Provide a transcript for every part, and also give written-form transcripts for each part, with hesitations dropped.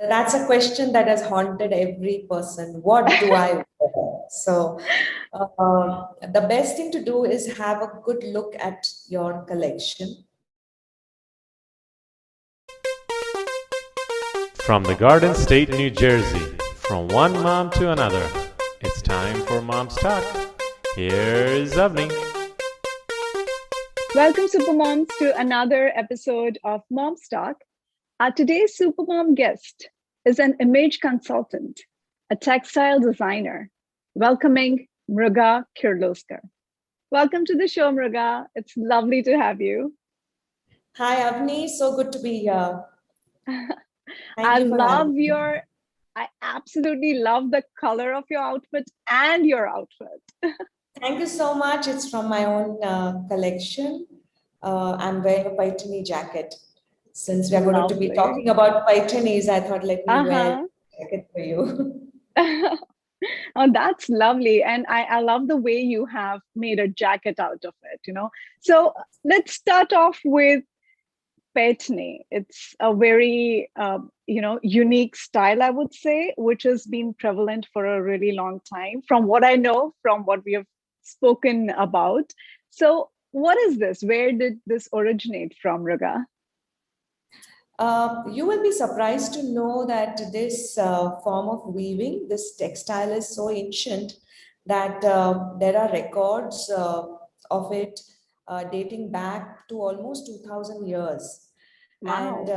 That's a question that has haunted every person. What do I wear? So, the best thing to do is have a good look at your collection. From the Garden State, New Jersey, from one mom to another, it's time for Mom's Talk. Here's Avni. Welcome, Supermoms, to another episode of Mom's Talk. Our today's Supermom guest is an image consultant, a textile designer, welcoming Mruga Kirloskar. Welcome to the show, Mruga. It's lovely to have you. Hi, Avani. So good to be here. I absolutely love the color of your outfit and your outfit. Thank you so much. It's from my own collection. I'm wearing a Pythoni jacket. Since we are going to be talking about Pythonis, I thought let me wear a jacket for you. Oh, that's lovely. And I love the way you have made a jacket out of it, So let's start off with Paithani. It's a very, unique style, I would say, which has been prevalent for a really long time, from what I know, from what we have spoken about. So what is this? Where did this originate from, Mruga? You will be surprised to know that this form of weaving, this textile is so ancient that there are records of it dating back to almost 2000 years. Wow. And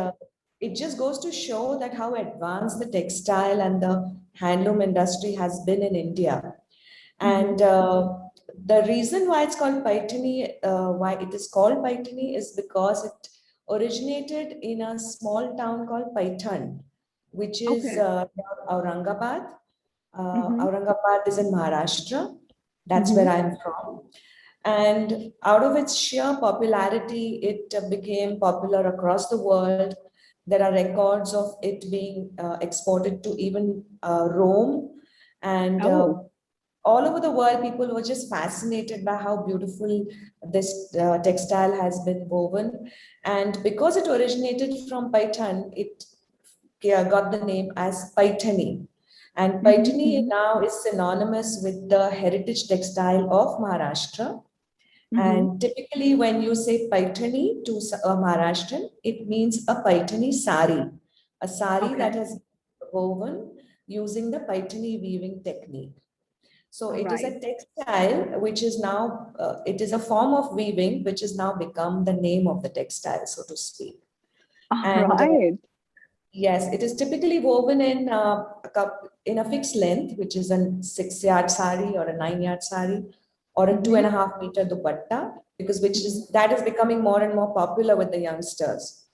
it just goes to show that how advanced the textile and the handloom industry has been in India. And the reason why it's called Pythoni, why it is called Pythoni is because it originated in a small town called Python, which is Aurangabad. Aurangabad is in Maharashtra. That's where I'm from. And out of its sheer popularity, it became popular across the world. There are records of it being exported to even Rome. And all over the world, people were just fascinated by how beautiful this textile has been woven. And because it originated from Python, it got the name as Pythani. And Pythani now is synonymous with the heritage textile of Maharashtra. And typically, when you say Pythani to a Maharashtrian, it means a Pythani saree, a saree that has been woven using the Pythani weaving technique. So it is a textile which is now, it is a form of weaving which has now become the name of the textile, so to speak. Yes, it is typically woven in a fixed length, which is a 6-yard sari or a 9-yard sari or a 2.5 meter dupatta, because that is becoming more and more popular with the youngsters.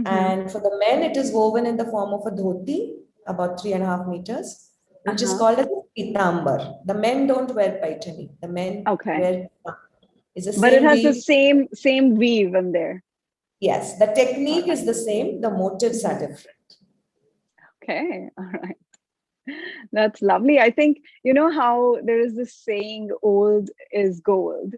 And for the men, it is woven in the form of a dhoti, about 3.5 meters, which is called as pitambar. The men don't wear Pythani. The men wear is the same. But it has the same weave in there. Yes, the technique is the same. The motifs are different. Okay, all right. That's lovely. I think, how there is this saying, old is gold.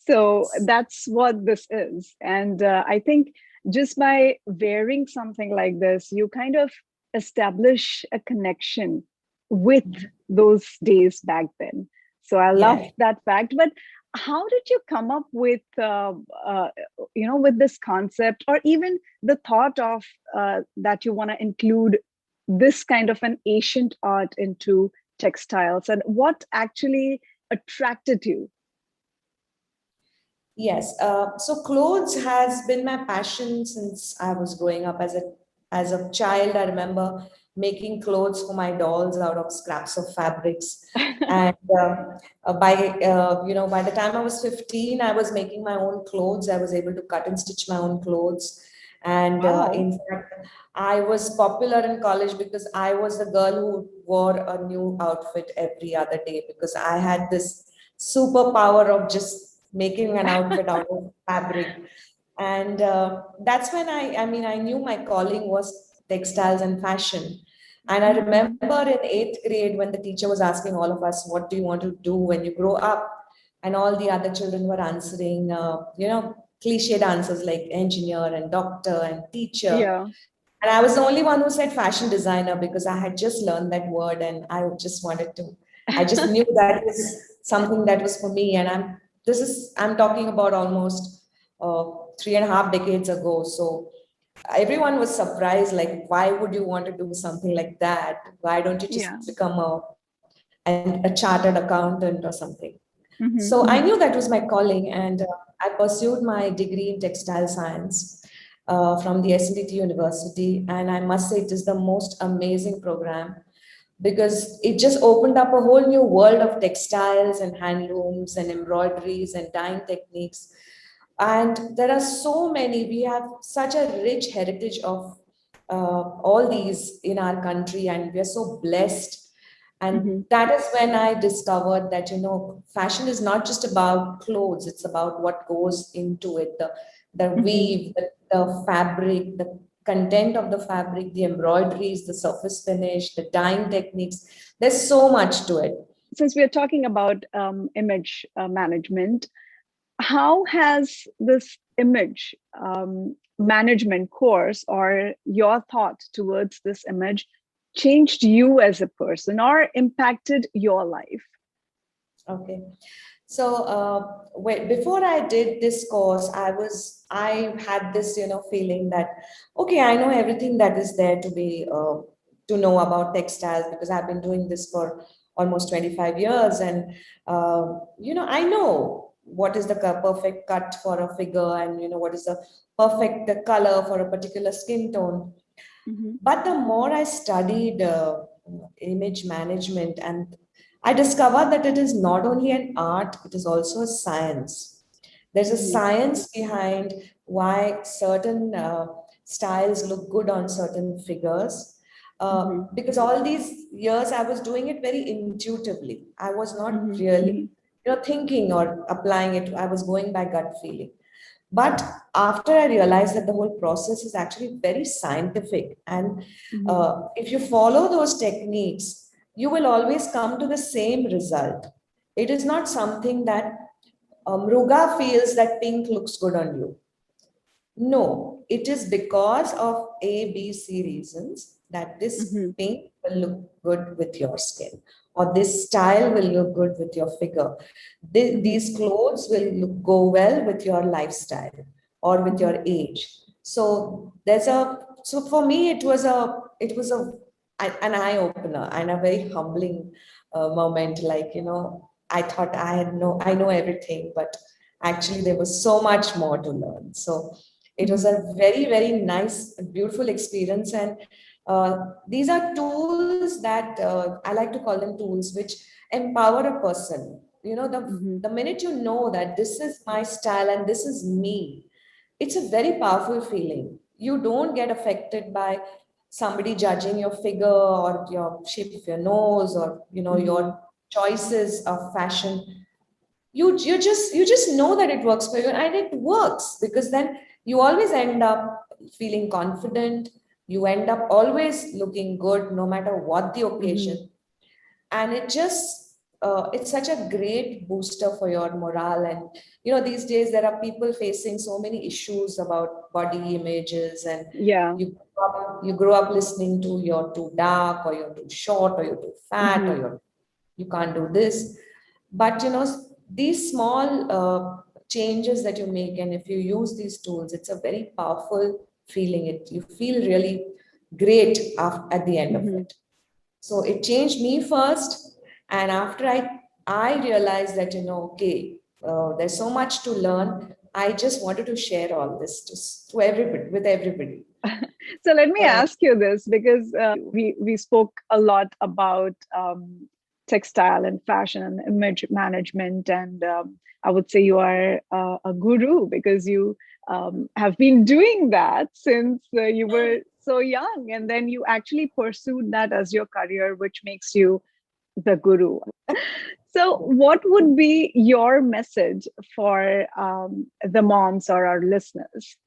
So that's what this is. And I think just by wearing something like this, you kind of establish a connection with those days back then. So I love that fact. But how did you come up with, with this concept, or even the thought of that you want to include this kind of an ancient art into textiles, and what actually attracted you? Yes, so clothes has been my passion since I was growing up. As a child, I remember making clothes for my dolls out of scraps of fabrics. And by the time I was 15, I was making my own clothes. I was able to cut and stitch my own clothes. And in fact, I was popular in college because I was the girl who wore a new outfit every other day, because I had this superpower of just making an outfit out of fabric. And that's when I knew my calling was textiles and fashion. And I remember in 8th grade when the teacher was asking all of us, what do you want to do when you grow up? And all the other children were answering, cliched answers like engineer and doctor and teacher. And I was the only one who said fashion designer because I had just learned that word and I just wanted to, I just knew that was something that was for me. And I'm talking about almost 3.5 decades ago. So everyone was surprised, like, why would you want to do something like that? Why don't you just Yeah. become a chartered accountant or something? Mm-hmm. So I knew that was my calling, and I pursued my degree in textile science from the SNDT University. And I must say, it is the most amazing program because it just opened up a whole new world of textiles and handlooms and embroideries and dyeing techniques. And there are so many, we have such a rich heritage of all these in our country, and we are so blessed. And Mm-hmm. that is when I discovered that, fashion is not just about clothes, it's about what goes into it, the Mm-hmm. weave, the fabric, the content of the fabric, the embroideries, the surface finish, the dyeing techniques. There's so much to it. Since we're talking about image management, how has this image management course or your thought towards this image changed you as a person or impacted your life? Okay. So wait, before I did this course, I had this, feeling that, okay, I know everything that is there to know about textiles because I've been doing this for almost 25 years. And, I know what is the perfect cut for a figure and, what is the perfect the color for a particular skin tone. Mm-hmm. But the more I studied image management, and I discovered that it is not only an art, it is also a science. There's a Mm-hmm. science behind why certain styles look good on certain figures. Mm-hmm. Because all these years I was doing it very intuitively. I was not Mm-hmm. really, thinking or applying it. I was going by gut feeling. But after I realized that the whole process is actually very scientific, and Mm-hmm. if you follow those techniques, you will always come to the same result. It is not something that Mruga feels that pink looks good on you. No, it is because of A, B, C reasons that this Mm-hmm. pink will look good with your skin, or this style will look good with your figure. Mm-hmm. These clothes will go well with your lifestyle or with Mm-hmm. your age. So for me, it was an eye opener and a very humbling moment. Like, I thought I know everything, but actually there was so much more to learn. So it was Mm-hmm. a very, very nice, beautiful experience. And these are tools that I like to call them tools which empower a person. Mm-hmm. The minute you know that this is my style and this is me, it's a very powerful feeling. You don't get affected by somebody judging your figure or your shape of your nose or, Mm-hmm. your choices of fashion. You just know that it works for you, and it works because then you always end up feeling confident. You end up always looking good no matter what the Mm-hmm. occasion. And it's such a great booster for your morale. And these days there are people facing so many issues about body images, and Yeah. you grow up listening to you're too dark or you're too short or you're too fat or Mm-hmm. you can't do this. But these small changes that you make, and if you use these tools, it's a very powerful feeling. You feel really great at the end of Mm-hmm. it. So it changed me first, and after I realized that, okay, there's so much to learn. I just wanted to share all this to everybody, with everybody. So let me Uh, ask you this, because we spoke a lot about textile and fashion and image management, and I would say you are a guru because you have been doing that since you were so young, and then you actually pursued that as your career, which makes you the guru. So, what would be your message for the moms or our listeners?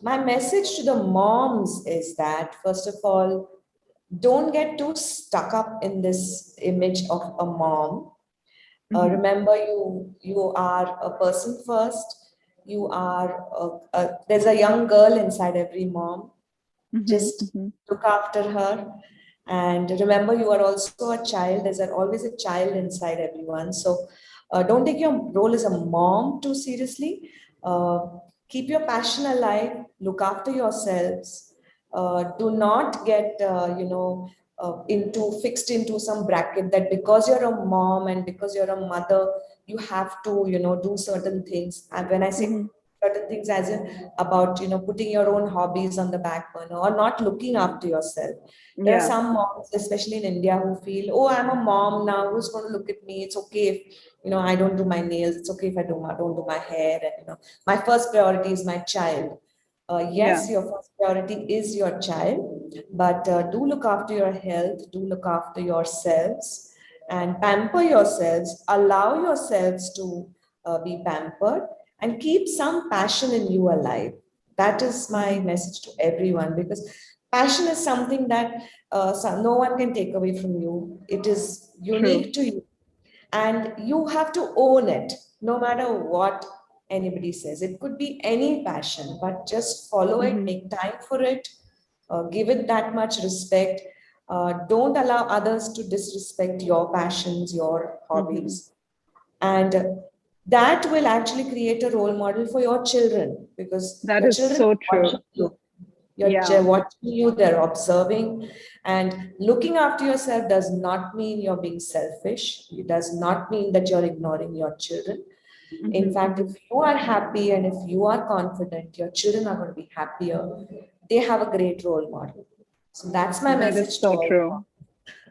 my message to the moms is that, first of all, don't get too stuck up in this image of a mom. Mhm. Remember, you are a person first. you are, there's a young girl inside every mom. Just look after her. And remember, you are also a child. There's always a child inside everyone. So don't take your role as a mom too seriously. Keep your passion alive. Look after yourselves. Do not get, fixed into some bracket that because you're a mom and because you're a mother, you have to, do certain things. And when I say certain things, as in about, putting your own hobbies on the back burner or not looking after yourself. There are some moms, especially in India, who feel, oh, I'm a mom now, who's going to look at me? It's okay if, I don't do my nails. It's okay if I don't do my hair. And, my first priority is my child. Yes, your first priority is your child, but do look after your health, do look after yourselves and pamper yourselves, allow yourselves to be pampered and keep some passion in you alive. That is my message to everyone, because passion is something that no one can take away from you. It is unique to you, and you have to own it no matter what anybody says. It could be any passion, but just follow it, make time for it, give it that much respect. Don't allow others to disrespect your passions, your hobbies. And that will actually create a role model for your children, because That your is children so are true. watching you. You're watching you, they're observing. And looking after yourself does not mean you're being selfish. It does not mean that you're ignoring your children. In fact, if you are happy and if you are confident, your children are going to be happier. They have a great role model. So that's my That is message to so all. true.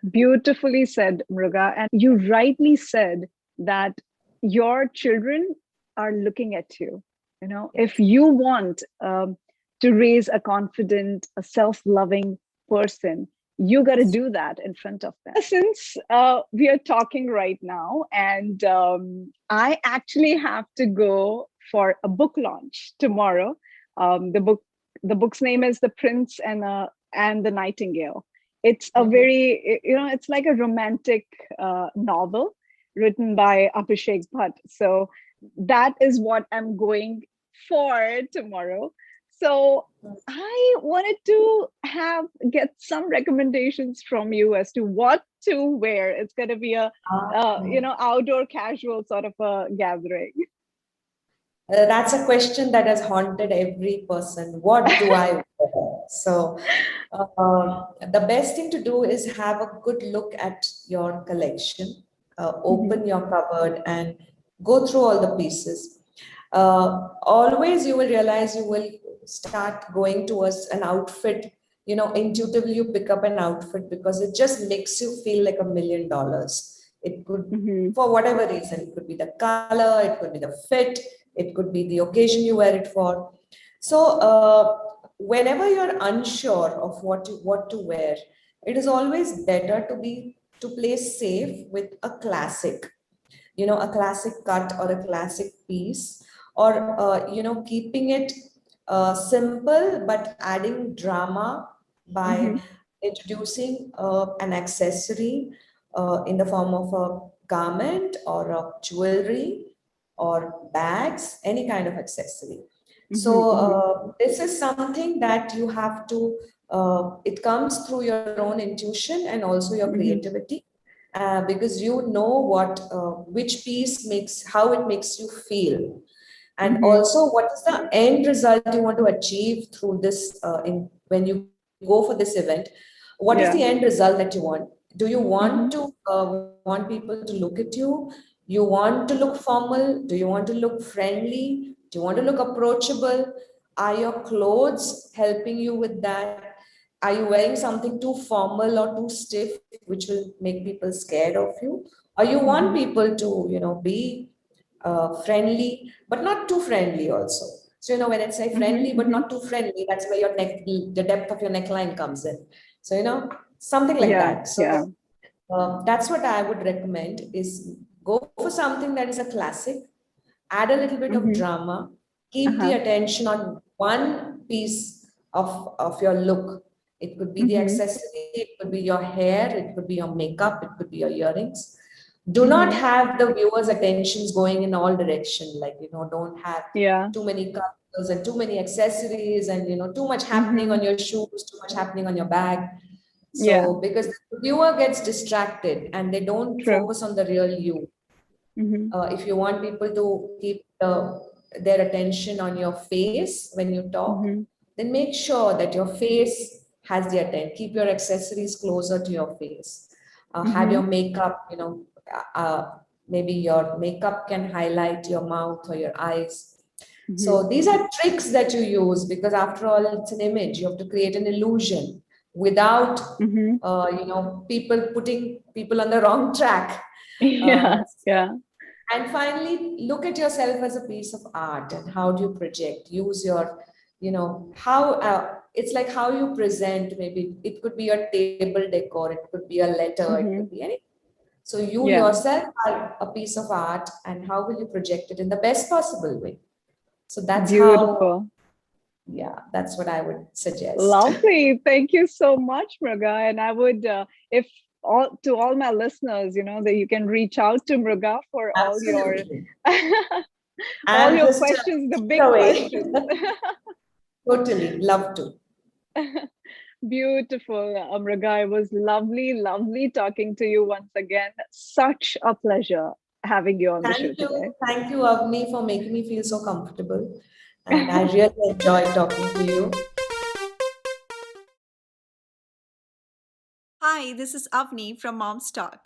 Beautifully said, Mruga. And you rightly said that your children are looking at you. If you want to raise a confident, a self-loving person, you got to do that in front of them. Since we are talking right now, and I actually have to go for a book launch tomorrow. The book's name is The Prince and the Nightingale. It's a very, it's like a romantic novel written by Abhishek Bhatt. So that is what I'm going for tomorrow. So I wanted to get some recommendations from you as to what to wear. It's going to be a, outdoor casual sort of a gathering. That's a question that has haunted every person. What do I wear? So, the best thing to do is have a good look at your collection, open your cupboard, and go through all the pieces. Always, you will realize you will start going towards an outfit. Intuitively, you pick up an outfit because it just makes you feel like $1,000,000. It could, for whatever reason, it could be the color, it could be the fit, it could be the occasion you wear it for. So whenever you're unsure of what to wear, it is always better to play safe with a classic, a classic cut or a classic piece, or keeping it simple but adding drama by introducing an accessory in the form of a garment or a jewelry or bags, any kind of accessory. So this is something that you have to, it comes through your own intuition and also your creativity, because you know which piece how it makes you feel. And also, what is the end result you want to achieve through this, when you go for this event? What is the end result that you want? Do you want to want people to look at you? You want to look formal? Do you want to look friendly? Do you want to look approachable? Are your clothes helping you with that? Are you wearing something too formal or too stiff, which will make people scared of you? Or you want people to, be friendly, but not too friendly also. So, when I say friendly, but not too friendly, that's where the depth of your neckline comes in. So, something like that. So that's what I would recommend, is go for something that is a classic, add a little bit of drama, keep the attention on one piece of your look. It could be the accessory, it could be your hair, it could be your makeup, it could be your earrings. Do not have the viewers' attentions going in all direction. Like, don't have Yeah. too many colors and too many accessories and, too much happening on Mm-hmm. your shoes, too much happening on your bag. Yeah. So, because the viewer gets distracted and they don't True. focus on the real you. Mm-hmm. If you want people to keep their attention on your face when you talk, Mm-hmm. then make sure that your face has the attention. Keep your accessories closer to your face. Have Mm-hmm. your makeup, maybe your makeup can highlight your mouth or your eyes. Mm-hmm. So these are tricks that you use because after all, it's an image. You have to create an illusion without, Mm-hmm. people putting people on the wrong track. Yeah. Yeah. And finally, look at yourself as a piece of art and how do you project? Use your, how it's like how you present. Maybe it could be your table decor, it could be a letter, it Mm-hmm. could be anything. So you Yeah. yourself are a piece of art, and how will you project it in the best possible way? So that's how, Beautiful. yeah, that's what I would suggest. Lovely. Thank you so much, Mruga. And I would, if all my listeners, that you can reach out to Mruga for all your Absolutely. all I'm your just questions, the big away. questions. Totally love to. Beautiful, Mruga. It was lovely, lovely talking to you once again. Such a pleasure having you on the show today. Thank you, Avni, for making me feel so comfortable. And I really enjoyed talking to you. Hi, this is Avni from Mom's Talk.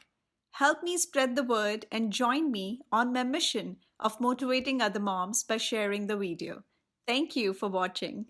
Help me spread the word and join me on my mission of motivating other moms by sharing the video. Thank you for watching.